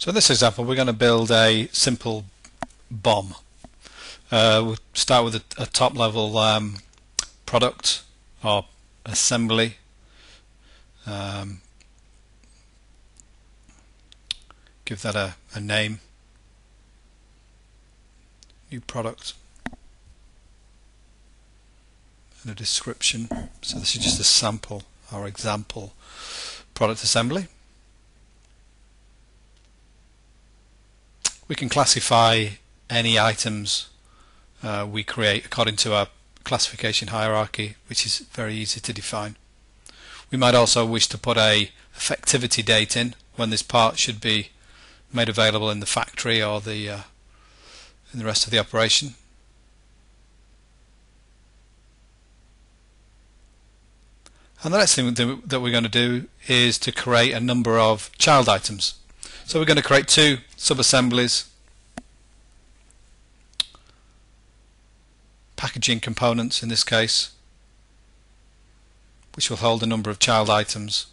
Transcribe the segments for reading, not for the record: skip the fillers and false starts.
So in this example we're going to build a simple BOM. We'll start with a top level product or assembly. Give that a name, new product, and a description. So this is just a sample or example product assembly. We can classify any items we create according to our classification hierarchy, which is very easy to define. We might also wish to put a effectivity date in when this part should be made available in the factory or in the rest of the operation. And the next thing that we're going to do is to create a number of child items. So we're going to create two sub-assemblies, packaging components in this case, which will hold a number of child items,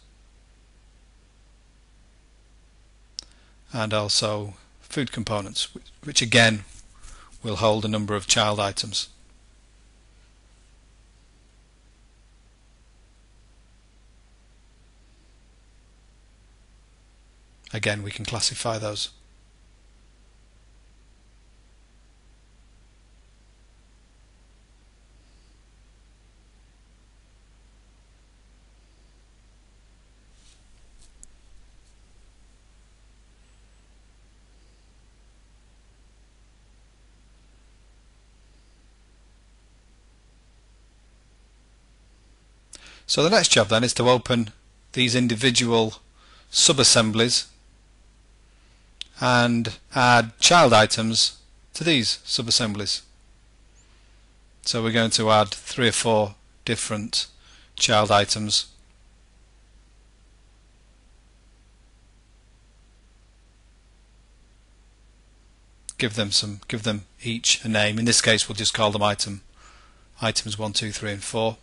and also food components, which again will hold a number of child items. Again, we can classify those. So the next job then is to open these individual sub-assemblies and add child items to these sub-assemblies. So we're going to add 3 or 4 different child items. Give them each a name. In this case we'll just call them items 1, 2, 3 and 4.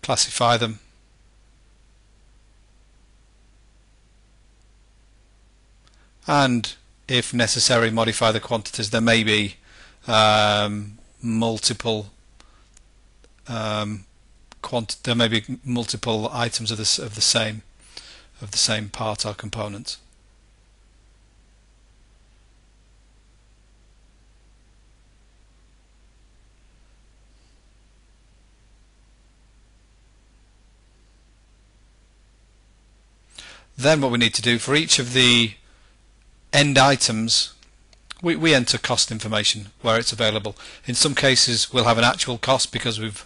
Classify them. And if necessary, modify the quantities. There may be multiple items of the same part or component. Then what we need to do for each of the end items, we enter cost information where it's available. In some cases we'll have an actual cost because we've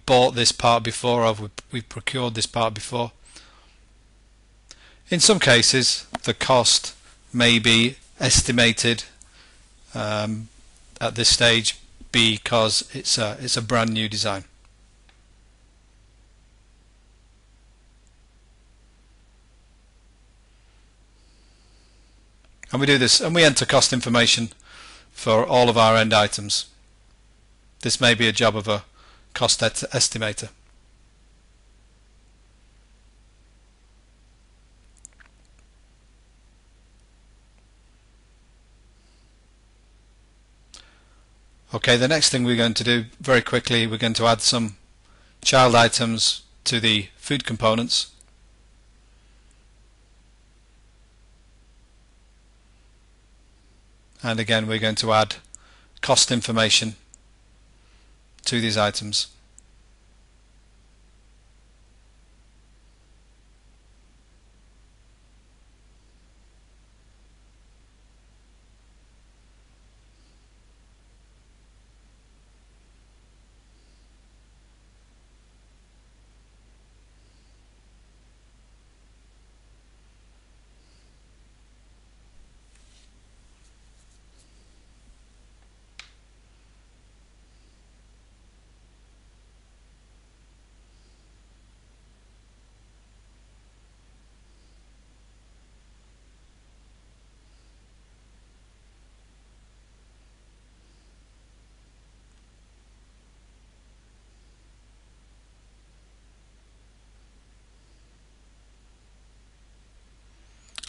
bought this part before, or we've procured this part before. In some cases the cost may be estimated at this stage because it's a brand new design. And we do this, and we enter cost information for all of our end items. This may be a job of a cost estimator. Okay, the next thing we're going to do very quickly, we're going to add some child items to the food components. And again we're going to add cost information to these items.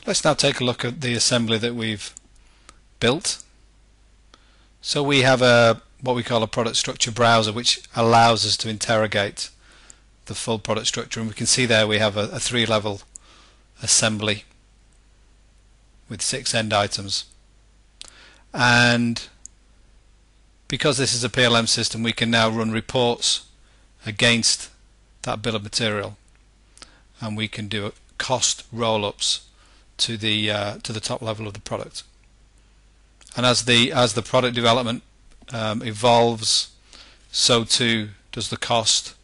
Let's now take a look at the assembly that we've built. So we have what we call a product structure browser, which allows us to interrogate the full product structure, and we can see there we have a 3-level assembly with 6 end items. And because this is a PLM system, we can now run reports against that bill of material, and we can do cost roll-ups to the top level of the product. And as the product development evolves, so too does the cost